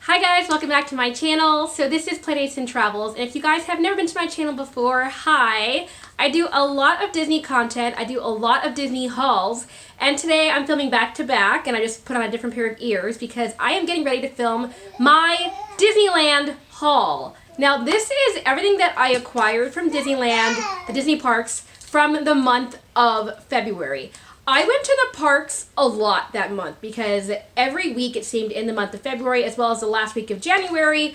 Hi guys, welcome back to my channel. So this is Playdates and Travels, and if you guys have never been to my channel before, hi! I do a lot of Disney content, I do a lot of Disney hauls, and today I'm filming back to back, and I just put on a different pair of ears because I am getting ready to film my Disneyland haul. Now this is everything that I acquired from Disneyland, the Disney parks, from the month of February. I went to the parks a lot that month because every week it seemed in the month of February, as well as the last week of January,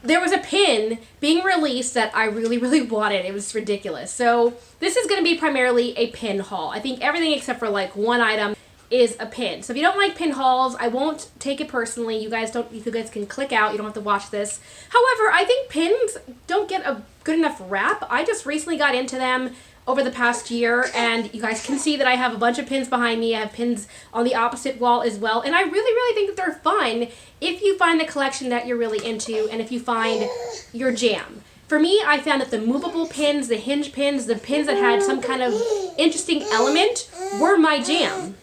there was a pin being released that I really wanted. It was ridiculous. So this is going to be primarily a pin haul. I think everything except for like one item is a pin. So if you don't like pin hauls, I won't take it personally. You guys can click out. You don't have to watch this. However, I think pins don't get a good enough rap. I just recently got into them over the past year, and you guys can see that I have a bunch of pins behind me. I have pins on the opposite wall as well, and I really think that they're fun if you find the collection that you're really into and if you find your jam. For me, I found that the movable pins, the hinge pins, the pins that had some kind of interesting element were my jam.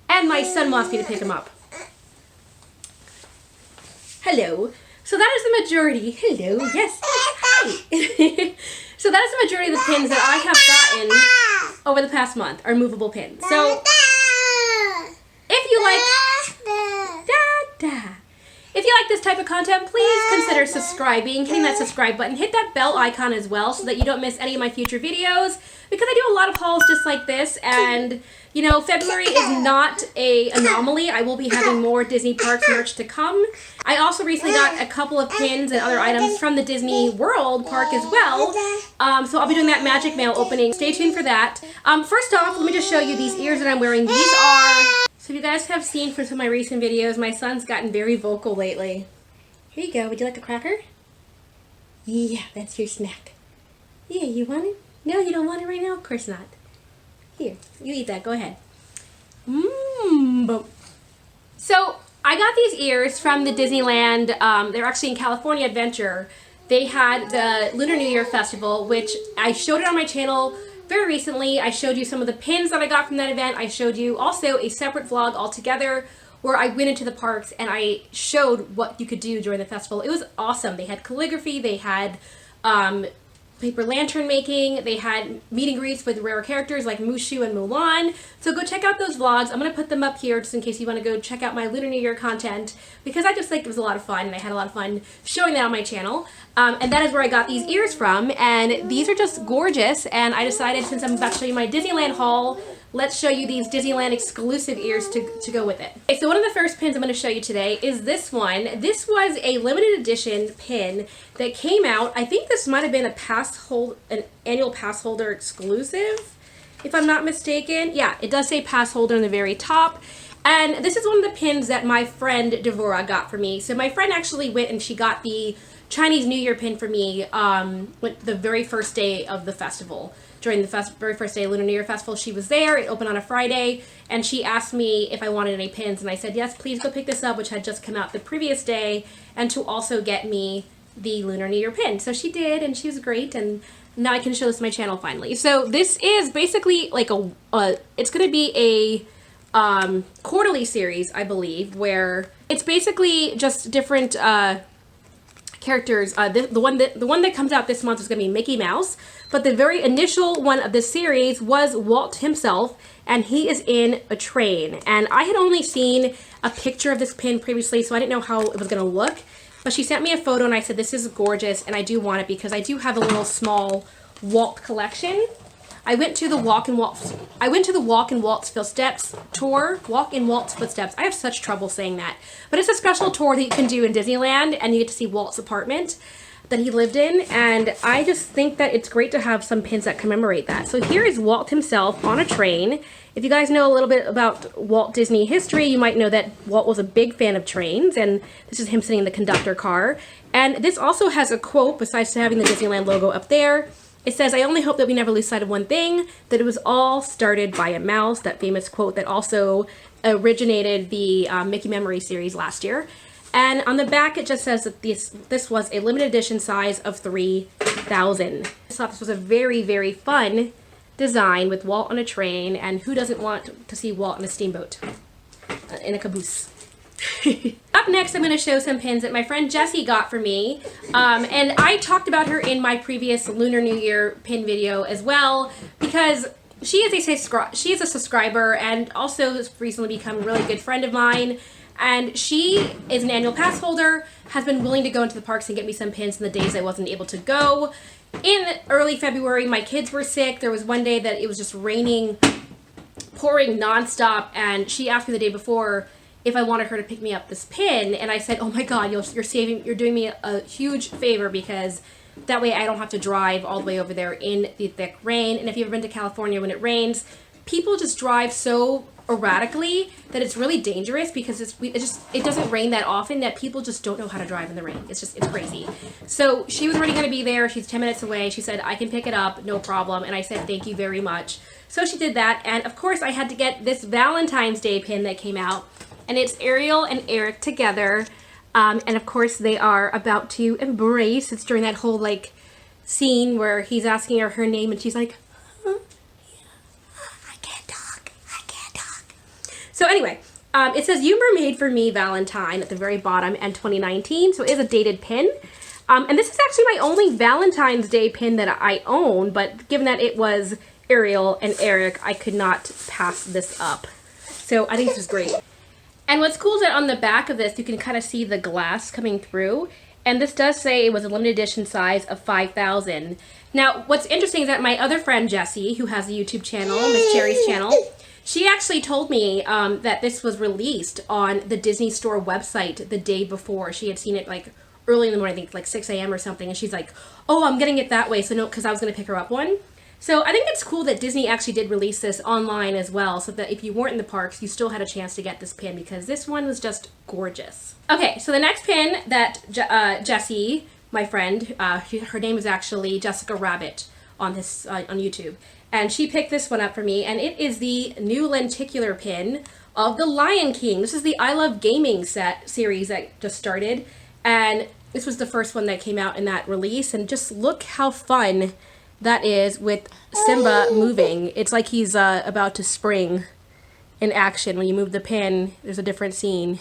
And my son wants me to pick him up. Hello. So that is the majority. Hello. Yes. Hi. So that is the majority of the pins that I have gotten over the past month are movable pins. So if you like this type of content, please consider subscribing, hitting that subscribe button, hit that bell icon as well so that you don't miss any of my future videos, because I do a lot of hauls just like this, and you know, February is not an anomaly. I will be having more Disney Parks merch to come. I also recently got a couple of pins and other items from the Disney World Park as well. So I'll be doing that Magic Mail opening. Stay tuned for that. First off, let me just show you these ears that I'm wearing. These are, so if you guys have seen from some of my recent videos, my son's gotten very vocal lately. Here you go. Would you like a cracker? Yeah, that's your snack. Yeah, you want it? No, you don't want it right now? Of course not. Here, you eat that. Go ahead. So I got these ears from the Disneyland. They're actually in California Adventure. They had the Lunar New Year Festival, which I showed it on my channel very recently. I showed you some of the pins that I got from that event. I showed you also a separate vlog altogether where I went into the parks and I showed what you could do during the festival. It was awesome. They had calligraphy. They had paper lantern making. They had meet and greets with rare characters like Mushu and Mulan. So go check out those vlogs. I'm going to put them up here just in case you want to go check out my Lunar New Year content, because I just think it was a lot of fun and I had a lot of fun showing that on my channel. And that is where I got these ears from, and these are just gorgeous, and I decided, since I'm about to show you my Disneyland haul, let's show you these Disneyland exclusive ears to go with it. Okay, so one of the first pins I'm going to show you today is this one. This was a limited edition pin that came out. I think this might have been an annual pass holder exclusive, if I'm not mistaken. Yeah, it does say pass holder on the very top. And this is one of the pins that my friend Devora got for me. So my friend actually went and she got the Chinese New Year pin for me the very first day of the festival. During the very first day of Lunar New Year Festival, she was there. It opened on a Friday, and she asked me if I wanted any pins, and I said, yes, please go pick this up, which had just come out the previous day, and to also get me the Lunar New Year pin. So she did, and she was great, and now I can show this to my channel finally. So this is basically like it's going to be a quarterly series, I believe, where it's basically just different characters. The one that comes out this month is going to be Mickey Mouse, but the very initial one of this series was Walt himself, and he is in a train. And I had only seen a picture of this pin previously, so I didn't know how it was going to look, but she sent me a photo and I said, this is gorgeous, and I do want it because I do have a little small Walt collection. I went to the Walk in Walt's Footsteps tour. Walk in Walt's Footsteps. I have such trouble saying that. But it's a special tour that you can do in Disneyland, and you get to see Walt's apartment that he lived in, and I just think that it's great to have some pins that commemorate that. So here is Walt himself on a train. If you guys know a little bit about Walt Disney history, you might know that Walt was a big fan of trains, and this is him sitting in the conductor car. And this also has a quote, besides having the Disneyland logo up there. It says, I only hope that we never lose sight of one thing, that it was all started by a mouse, that famous quote that also originated the Mickey Memory series last year. And on the back, it just says that this was a limited edition size of 3,000. I thought this was a very fun design with Walt on a train, and who doesn't want to see Walt in a steamboat, in a caboose? Up next, I'm going to show some pins that my friend Jessie got for me. And I talked about her in my previous Lunar New Year pin video as well, because she is a subscriber and also has recently become a really good friend of mine. And she is an annual pass holder, has been willing to go into the parks and get me some pins in the days I wasn't able to go. In early February, my kids were sick. There was one day that it was just raining, pouring nonstop, and she asked me the day before if I wanted her to pick me up this pin, and I said, oh my god, you're doing me a huge favor, because that way I don't have to drive all the way over there in the thick rain. And if you've ever been to California when it rains, people just drive so erratically that it's really dangerous, because it doesn't rain that often that people just don't know how to drive in the rain. It's crazy. So she was already going to be there. She's 10 minutes away. She said, I can pick it up, no problem. And I said, thank you very much. So she did that, and of course I had to get this Valentine's Day pin that came out, and it's Ariel and Eric together, and of course they are about to embrace. It's during that whole like scene where he's asking her name and she's like, huh? Yeah, I can't talk. So anyway, it says, you were made for me, Valentine, at the very bottom, and 2019, so it is a dated pin. And this is actually my only Valentine's Day pin that I own, but given that it was Ariel and Eric, I could not pass this up. So I think this is great. And what's cool is that on the back of this, you can kind of see the glass coming through. And this does say it was a limited edition size of 5,000. Now, what's interesting is that my other friend, Jessie, who has a YouTube channel, Miss Cherry's channel, she actually told me that this was released on the Disney Store website the day before. She had seen it like early in the morning, I think like 6 a.m. or something. And she's like, oh, I'm getting it that way. So no, because I was going to pick her up one. So I think it's cool that Disney actually did release this online as well, so that if you weren't in the parks, you still had a chance to get this pin, because this one was just gorgeous. Okay, so the next pin that Jessie, my friend, her name is actually Jessica Rabbit on YouTube, and she picked this one up for me, and it is the new lenticular pin of the Lion King. This is the I Love Gaming series that just started, and this was the first one that came out in that release, and just look how fun that is with Simba moving. It's like he's about to spring in action. When you move the pin, there's a different scene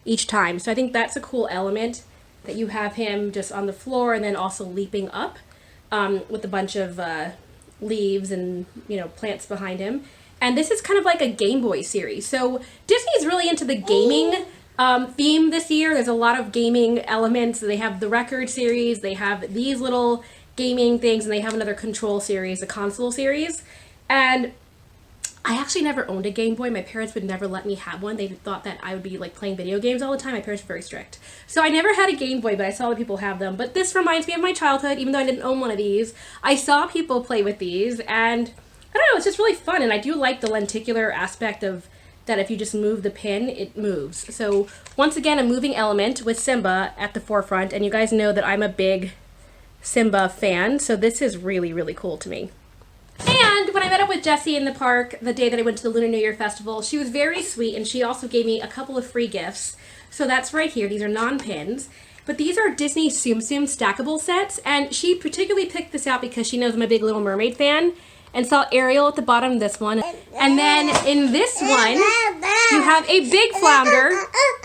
each time. So I think that's a cool element, that you have him just on the floor and then also leaping up with a bunch of leaves and plants behind him. And this is kind of like a Game Boy series. So Disney's really into the gaming theme this year. There's a lot of gaming elements. They have the record series, they have these little gaming things, and they have another control series, a console series. And I actually never owned a Game Boy. My parents would never let me have one. They thought that I would be like playing video games all the time. My parents were very strict. So I never had a Game Boy, but I saw other people have them. But this reminds me of my childhood, even though I didn't own one of these. I saw people play with these, and I don't know, it's just really fun. And I do like the lenticular aspect of that. If you just move the pin, it moves. So once again, a moving element with Simba at the forefront. And you guys know that I'm a big Simba fan, so this is really, really cool to me. And when I met up with Jessie in the park the day that I went to the Lunar New Year Festival, she was very sweet, and she also gave me a couple of free gifts. So that's right here. These are non-pins, but these are Disney Tsum Tsum stackable sets, and she particularly picked this out because she knows I'm a big Little Mermaid fan, and saw Ariel at the bottom of this one. And then in this one, you have a big flounder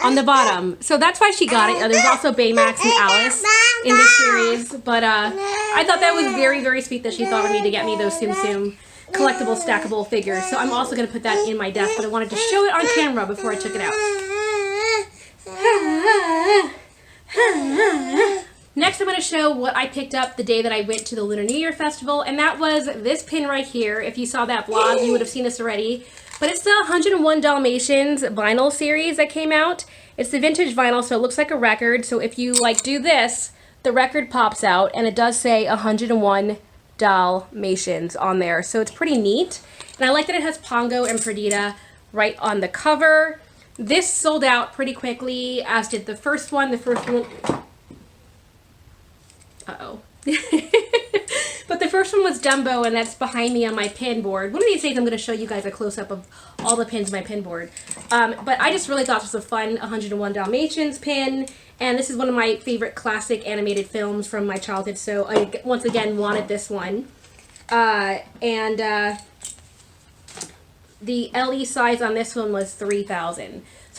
on the bottom. So that's why she got it. There's also Baymax and Alice in this series. But I thought that was very, very sweet that she thought of me to get me those Tsum Tsum collectible stackable figures. So I'm also going to put that in my desk, but I wanted to show it on camera before I took it out. Next, I'm going to show what I picked up the day that I went to the Lunar New Year Festival, and that was this pin right here. If you saw that vlog, you would have seen this already. But it's the 101 Dalmatians vinyl series that came out. It's the vintage vinyl, so it looks like a record. So if you do this, the record pops out, and it does say 101 Dalmatians on there. So it's pretty neat. And I like that it has Pongo and Perdita right on the cover. This sold out pretty quickly, as did the first one. The first one... Uh-oh. But the first one was Dumbo, and that's behind me on my pin board. One of these days I'm going to show you guys a close-up of all the pins in my pin board. But I just really thought this was a fun 101 Dalmatians pin, and this is one of my favorite classic animated films from my childhood, so I once again wanted this one. The LE size on this one was 3,000. So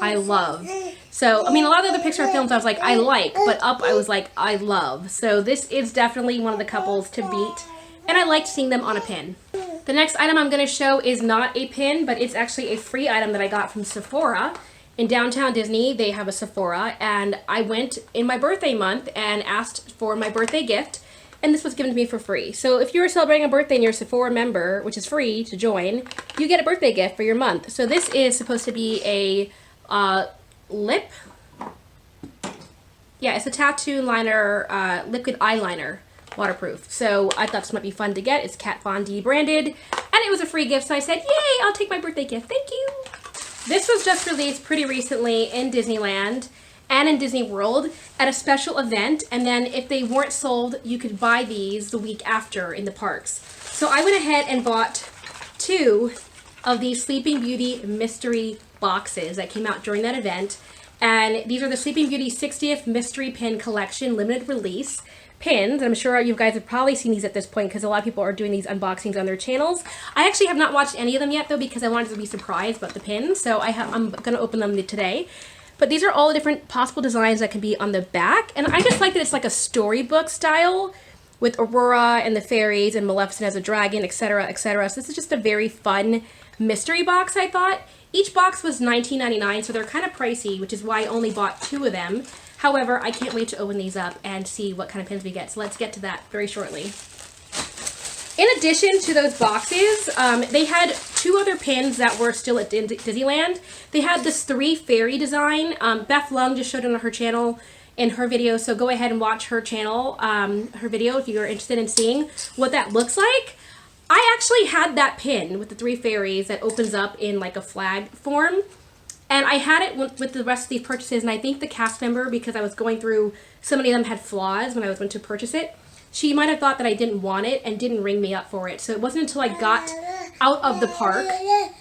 I love. So, I mean, a lot of the other Pixar films I was like, I like, but Up I was like, I love. So this is definitely one of the couples to beat, and I liked seeing them on a pin. The next item I'm going to show is not a pin, but it's actually a free item that I got from Sephora. In downtown Disney, they have a Sephora, and I went in my birthday month and asked for my birthday gift, and this was given to me for free. So if you're celebrating a birthday and you're a Sephora member, which is free to join, you get a birthday gift for your month. So this is supposed to be a lip. Yeah, it's a tattoo liner, liquid eyeliner, waterproof. So I thought this might be fun to get. It's Kat Von D branded, and it was a free gift, so I said, yay, I'll take my birthday gift. Thank you. This was just released pretty recently in Disneyland and in Disney World at a special event, and then if they weren't sold, you could buy these the week after in the parks. So I went ahead and bought 2 of these Sleeping Beauty mystery boxes that came out during that event, and these are the Sleeping Beauty 60th Mystery Pin Collection limited release pins. I'm sure you guys have probably seen these at this point because a lot of people are doing these unboxings on their channels. I actually have not watched any of them yet though because I wanted to be surprised about the pins, so I'm going to open them today. But these are all the different possible designs that can be on the back, and I just like that it's like a storybook style with Aurora and the fairies and Maleficent as a dragon, etc., etc. So this is just a very fun mystery box, I thought. Each box was $19.99, so they're kind of pricey, which is why I only bought 2 of them. However, I can't wait to open these up and see what kind of pins we get. So let's get to that very shortly. In addition to those boxes, they had 2 other pins that were still at Disneyland. They had this 3 fairy design. Beth Lung just showed it on her channel in her video, so go ahead and watch her channel, her video if you're interested in seeing what that looks like. I actually had that pin with the 3 fairies that opens up in like a flag form. And I had it with the rest of these purchases, and I think the cast member, because I was going through, so many of them had flaws when I went to purchase it, she might have thought that I didn't want it and didn't ring me up for it. So it wasn't until I got out of the park,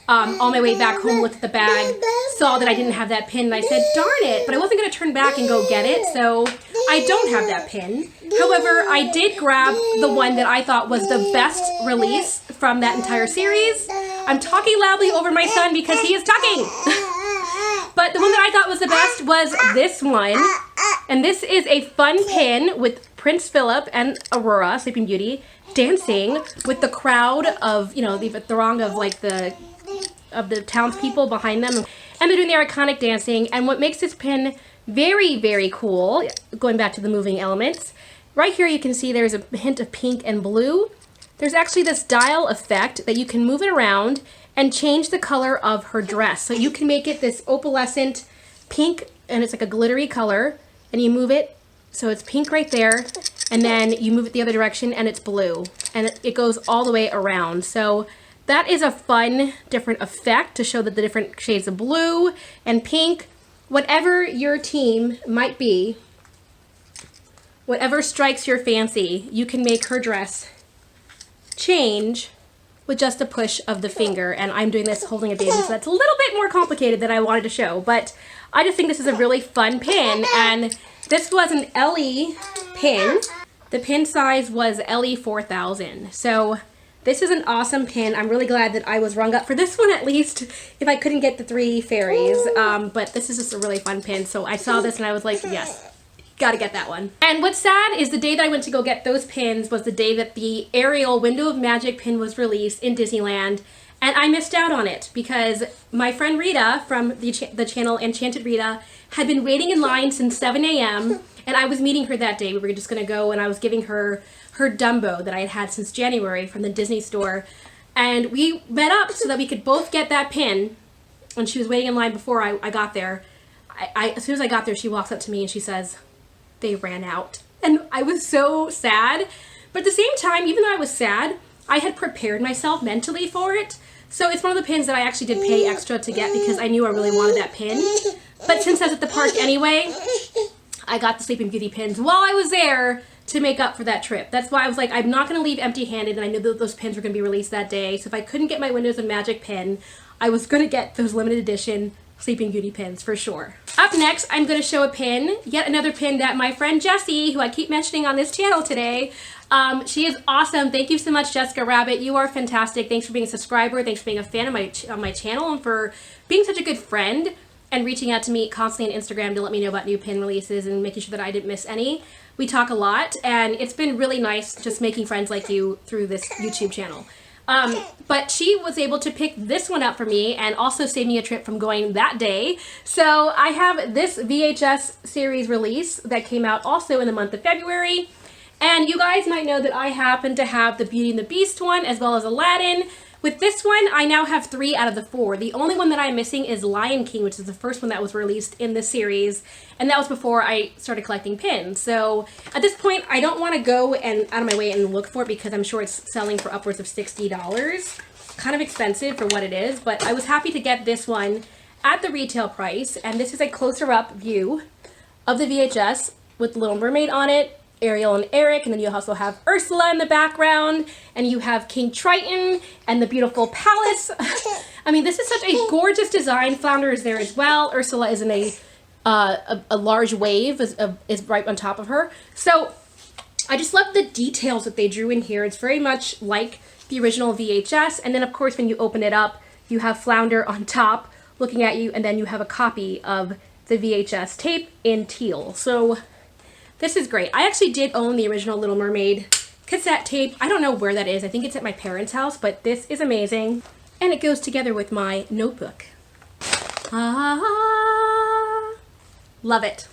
on my way back home, looked at the bag, saw that I didn't have that pin, and I said, darn it, but I wasn't going to turn back and go get it, so I don't have that pin. However, I did grab the one that I thought was the best release from that entire series. I'm talking loudly over my son because he is talking. But the one that I thought was the best was this one. And this is a fun pin with Prince Philip and Aurora, Sleeping Beauty, dancing with the crowd of, you know, the throng of like the townspeople behind them. And they're doing their iconic dancing. And what makes this pin very, very cool, going back to the moving elements, right here you can see there's a hint of pink and blue. There's actually this dial effect that you can move it around and change the color of her dress. So you can make it this opalescent pink, and it's like a glittery color, and you move it so it's pink right there, and then you move it the other direction and it's blue, and it goes all the way around. So that is a fun, different effect to show that the different shades of blue and pink, whatever your team might be, whatever strikes your fancy, you can make her dress change with just a push of the finger. And I'm doing this holding a baby, so that's a little bit more complicated than I wanted to show, but I just think this is a really fun pin. And this was an LE pin. The pin size was LE 4000. So this is an awesome pin. I'm really glad that I was rung up for this one, at least, if I couldn't get the 3 fairies. But this is just a really fun pin. So I saw this and I was like, yes, gotta get that one. And what's sad is the day that I went to go get those pins was the day that the Ariel Window of Magic pin was released in Disneyland, and I missed out on it because my friend Rita from the channel Enchanted Rita had been waiting in line since 7 a.m. and I was meeting her that day. We were just gonna go, and I was giving her her Dumbo that I had had since January from the Disney store, and we met up so that we could both get that pin, and she was waiting in line before I got there. As soon as I got there, she walks up to me and she says, they ran out. And I was so sad. But at the same time, even though I was sad, I had prepared myself mentally for it. So it's one of the pins that I actually did pay extra to get because I knew I really wanted that pin. But since I was at the park anyway, I got the Sleeping Beauty pins while I was there to make up for that trip. That's why I was like, I'm not going to leave empty-handed, and I knew that those pins were going to be released that day. So if I couldn't get my Windows of Magic pin, I was going to get those limited edition Sleeping Beauty pins for sure. Up next, I'm going to show a pin, yet another pin that my friend Jessie, who I keep mentioning on this channel today, she is awesome. Thank you so much, Jessica Rabbit. You are fantastic. Thanks for being a subscriber. Thanks for being a fan of my channel and for being such a good friend. and reaching out to me constantly on Instagram to let me know about new pin releases and making sure that I didn't miss any. We talk a lot, and it's been really nice just making friends like you through this YouTube channel. But she was able to pick this one up for me and also save me a trip from going that day. So I have this VHS series release that came out also in the month of February. And you guys might know that I happen to have the Beauty and the Beast one as well as Aladdin. With this one, I now have 3 out of the 4. The only one that I'm missing is Lion King, which is the first one that was released in this series, and that was before I started collecting pins. So at this point, I don't want to go and out of my way and look for it because I'm sure it's selling for upwards of $60. Kind of expensive for what it is, but I was happy to get this one at the retail price, and this is a closer up view of the VHS with Little Mermaid on it, Ariel and Eric, and then you also have Ursula in the background, and you have King Triton and the beautiful palace. I mean, this is such a gorgeous design. Flounder is there as well. Ursula is in a large wave is right on top of her. So I just love the details that they drew in here. It's very much like the original VHS, and then of course when you open it up, you have Flounder on top looking at you, and then you have a copy of the VHS tape in teal. So this is great. I actually did own the original Little Mermaid cassette tape. I don't know where that is. I think it's at my parents' house, but this is amazing. And it goes together with my notebook. Ah, love it.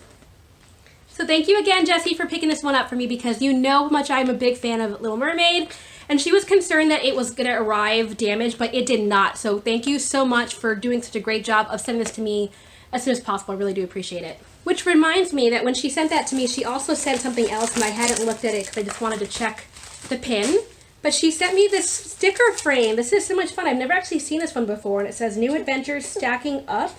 So thank you again, Jessie, for picking this one up for me because you know how much I'm a big fan of Little Mermaid. And she was concerned that it was going to arrive damaged, but it did not. So thank you so much for doing such a great job of sending this to me as soon as possible. I really do appreciate it. Which reminds me that when she sent that to me, she also sent something else, and I hadn't looked at it because I just wanted to check the pin. But she sent me this sticker frame. This is so much fun. I've never actually seen this one before, and it says New Adventures Stacking Up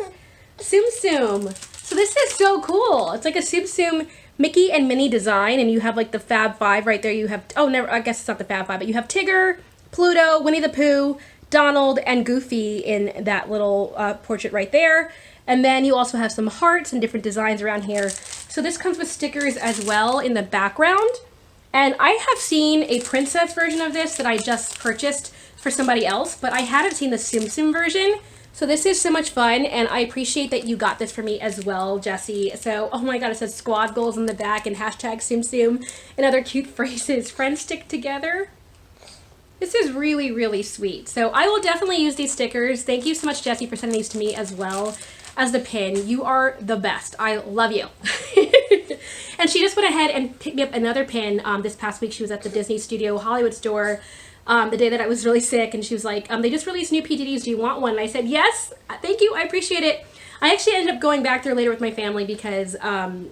Tsum Tsum. So this is so cool. It's like a Tsum Tsum Mickey and Minnie design, and you have like the Fab Five right there. You have, oh, never, I guess it's not the Fab Five, but you have Tigger, Pluto, Winnie the Pooh, Donald, and Goofy in that little portrait right there. And then you also have some hearts and different designs around here. So this comes with stickers as well in the background. And I have seen a princess version of this that I just purchased for somebody else, but I hadn't seen the Tsum Tsum version. So this is so much fun, and I appreciate that you got this for me as well, Jessie. So, oh my god, it says squad goals in the back and hashtag Tsum Tsum and other cute phrases. Friends stick together. This is really, really sweet. So I will definitely use these stickers. Thank you so much, Jessie, for sending these to me as well as the pin. You are the best. I love you. And she just went ahead and picked me up another pin this past week. She was at the Disney Studio Hollywood store the day that I was really sick, and she was like, they just released new PTDs. Do you want one? And I said, yes, thank you. I appreciate it. I actually ended up going back there later with my family because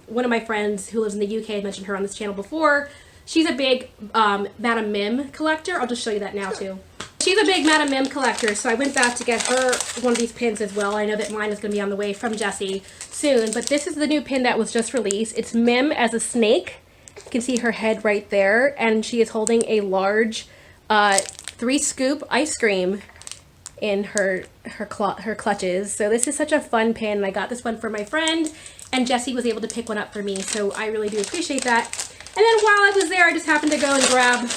one of my friends who lives in the UK, I mentioned her on this channel before, she's a big Madame Mim collector. I'll just show you that now too. She's a big Madame Mim collector, so I went back to get her one of these pins as well. I know that mine is going to be on the way from Jessie soon, but this is the new pin that was just released. It's Mim as a snake. You can see her head right there, and she is holding a large 3-scoop ice cream in her clutches. So this is such a fun pin. I got this one for my friend, and Jessie was able to pick one up for me, so I really do appreciate that. And then while I was there, I just happened to go and grab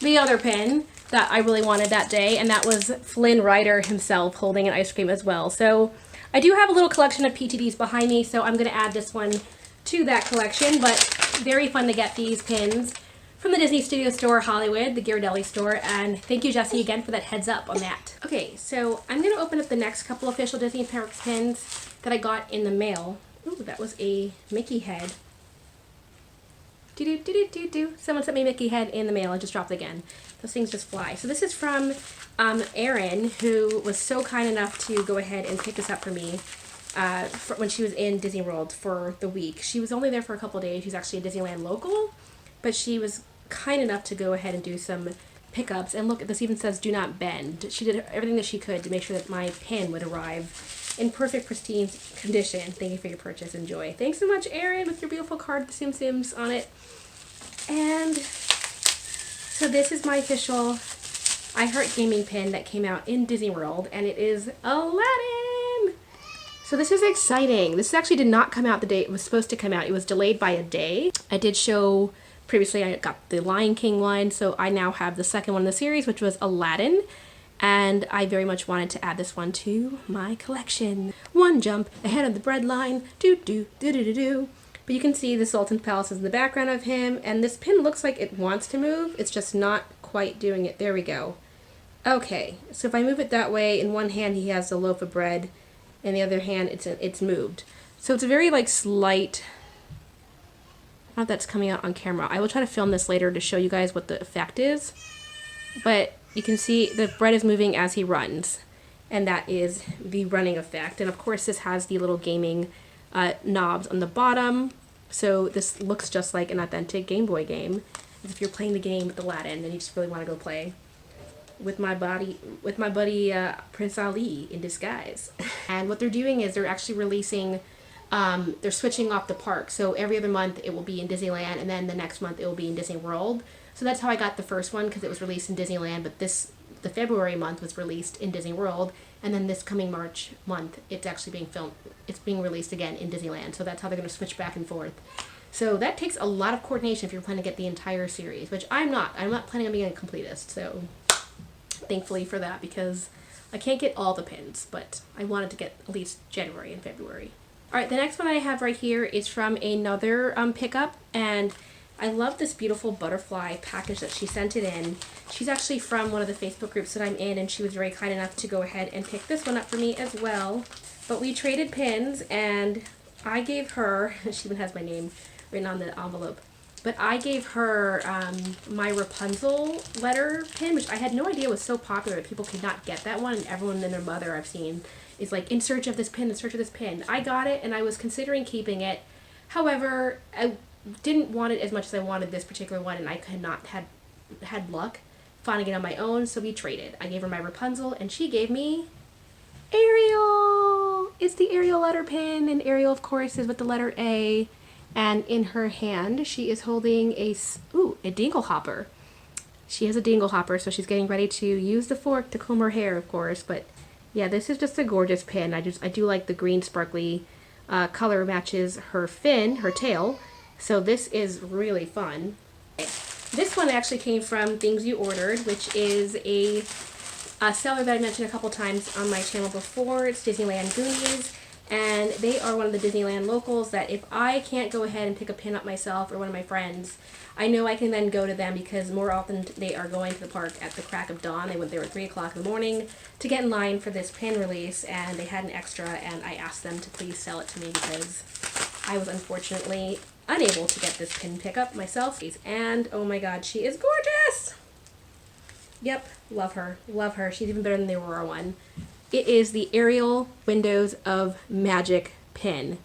the other pin that I really wanted that day, and that was Flynn Rider himself holding an ice cream as well. So I do have a little collection of PTDs behind me, so I'm going to add this one to that collection, but very fun to get these pins from the Disney Studio Store Hollywood, the Ghirardelli store, and thank you, Jessie, again for that heads up on that. Okay, so I'm going to open up the next couple official Disney Parks pins that I got in the mail. Ooh, that was a Mickey head. Someone sent me a Mickey head in the mail. I just dropped it again. Those things just fly. So this is from Erin, who was so kind enough to go ahead and pick this up for me when she was in Disney World for the week. She was only there for a couple days. She's actually a Disneyland local, but she was kind enough to go ahead and do some pickups. And look, this even says do not bend. She did everything that she could to make sure that my pin would arrive in perfect, pristine condition. Thank you for your purchase. Enjoy. Thanks so much, Erin, with your beautiful card, the Tsum Tsums on it. And so this is my official I Heart Gaming pin that came out in Disney World, and it is Aladdin. So this is exciting. This actually did not come out the day it was supposed to come out. It was delayed by a day. I did show previously, I got the Lion King one, so I now have the second one in the series, which was Aladdin. And I very much wanted to add this one to my collection. one jump ahead of the bread line, do do do do do do. But you can see the Sultan's Palace is in the background of him, and this pin looks like it wants to move. It's just not quite doing it. There we go. Okay, so if I move it that way, in one hand he has the loaf of bread, and the other hand it's moved. So it's a very like slight, I don't know if that's coming out on camera. I will try to film this later to show you guys what the effect is. But you can see the bread is moving as he runs, and that is the running effect. And of course this has the little gaming knobs on the bottom, so this looks just like an authentic Game Boy game, as if you're playing the game with Aladdin and you just really want to go play with my buddy Prince Ali in disguise. And what they're doing is they're actually releasing, they're switching off the park. So every other month it will be in Disneyland, and then the next month it will be in Disney World. So that's how I got the first one, because it was released in Disneyland, but the February month was released in Disney World, and then this coming March month it's actually being filmed. It's being released again in Disneyland. So that's how they're going to switch back and forth. So that takes a lot of coordination if you're planning to get the entire series, which I'm not. I'm not planning on being a completist, so thankfully for that, because I can't get all the pins, but I wanted to get at least January and February. Alright, the next one I have right here is from another pickup, and I love this beautiful butterfly package that she sent it in. She's actually from one of the Facebook groups that I'm in, and she was very kind enough to go ahead and pick this one up for me as well. But we traded pins, and I gave her, she even has my name written on the envelope, but I gave her my Rapunzel letter pin, which I had no idea was so popular that people could not get that one, and everyone and their mother I've seen is like, in search of this pin, in search of this pin. I got it, and I was considering keeping it. However, I didn't want it as much as I wanted this particular one, and I could not had luck finding it on my own, so we traded. I gave her my Rapunzel, and she gave me Ariel! It's the Ariel letter pin, and Ariel, of course, is with the letter A. And in her hand, she is holding a dingle hopper. She has a dingle hopper, so she's getting ready to use the fork to comb her hair, of course. But yeah, this is just a gorgeous pin. I do like the green sparkly color matches her fin, her tail. So this is really fun. This one actually came from Things You Ordered, which is a seller that I mentioned a couple times on my channel before. It's Disneyland Goonies. And they are one of the Disneyland locals that if I can't go ahead and pick a pin up myself or one of my friends, I know I can then go to them, because more often they are going to the park at the crack of dawn. They went there at 3 o'clock in the morning to get in line for this pin release, and they had an extra, and I asked them to please sell it to me because I was unfortunately unable to get this pin pickup myself. And oh my god, she is gorgeous! Yep, love her. Love her. She's even better than the Aurora one. It is the Ariel Windows of Magic pin.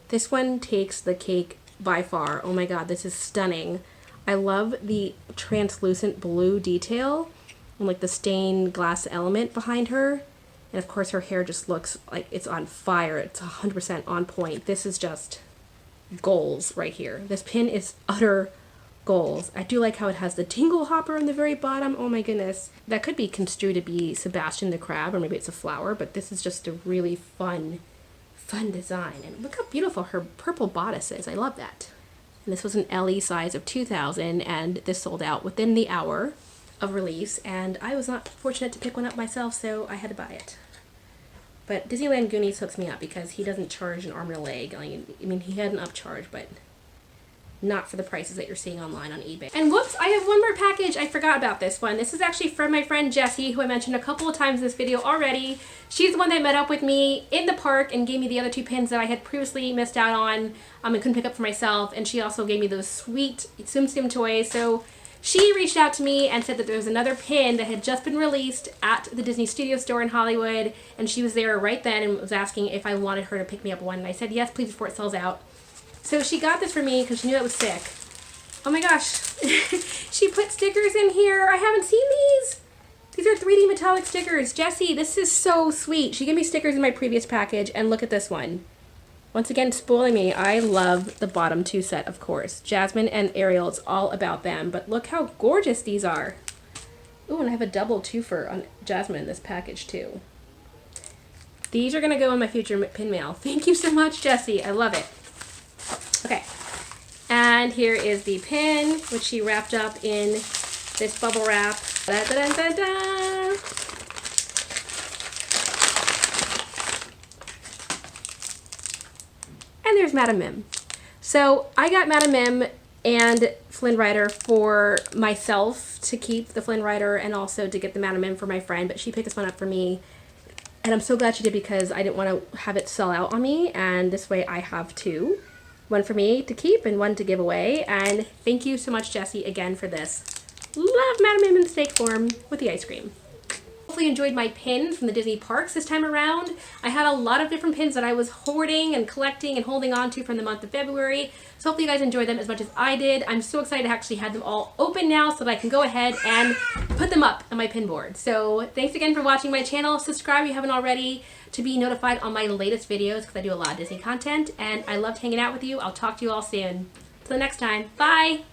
This one takes the cake by far. Oh my god, this is stunning. I love the translucent blue detail and like the stained glass element behind her. And of course her hair just looks like it's on fire. It's 100% on point. This is just goals right here. This pin is utter goals. I do like how it has the tingle hopper on the very bottom. Oh my goodness. That could be construed to be Sebastian the Crab, or maybe it's a flower, but this is just a really fun design. And look how beautiful her purple bodice is. I love that. And this was an LE size of 2,000, and this sold out within the hour of release, and I was not fortunate to pick one up myself, so I had to buy it. But Disneyland Goonies hooks me up because he doesn't charge an arm and a leg. I mean, he had an upcharge, but not for the prices that you're seeing online on eBay. And whoops, I have one more package. I forgot about this one. This is actually from my friend Jessie, who I mentioned a couple of times in this video already. She's the one that met up with me in the park and gave me the other 2 pins that I had previously missed out on and couldn't pick up for myself. And she also gave me those sweet Tsum Tsum toys. So she reached out to me and said that there was another pin that had just been released at the Disney Studio store in Hollywood. And she was there right then and was asking if I wanted her to pick me up one. And I said, yes, please, before it sells out. So she got this for me because she knew I was sick. Oh my gosh. She put stickers in here. I haven't seen these. These are 3D metallic stickers. Jessie, this is so sweet. She gave me stickers in my previous package, and look at this one. Once again, spoiling me. I love the bottom 2 set, of course. Jasmine and Ariel, it's all about them. But look how gorgeous these are. Ooh, and I have a double twofer on Jasmine in this package too. These are going to go in my future pin mail. Thank you so much, Jessie. I love it. Okay, and here is the pin, which she wrapped up in this bubble wrap. Da, da, da, da, da. there's Madam Mim. So I got Madam Mim and Flynn Rider for myself to keep, the Flynn Rider, and also to get the Madam Mim for my friend, but she picked this one up for me. And I'm so glad she did because I didn't want to have it sell out on me, and this way I have two. One for me to keep and one to give away. And thank you so much, Jessie, again for this. Love Madam Mim in the steak form with the ice cream. Hopefully you enjoyed my pins from the Disney parks this time around. I had a lot of different pins that I was hoarding and collecting and holding on to from the month of February. So hopefully you guys enjoyed them as much as I did. I'm so excited to actually have them all open now so that I can go ahead and put them up on my pin board. So thanks again for watching my channel. Subscribe if you haven't already to be notified on my latest videos because I do a lot of Disney content. And I loved hanging out with you. I'll talk to you all soon. Till next time. Bye!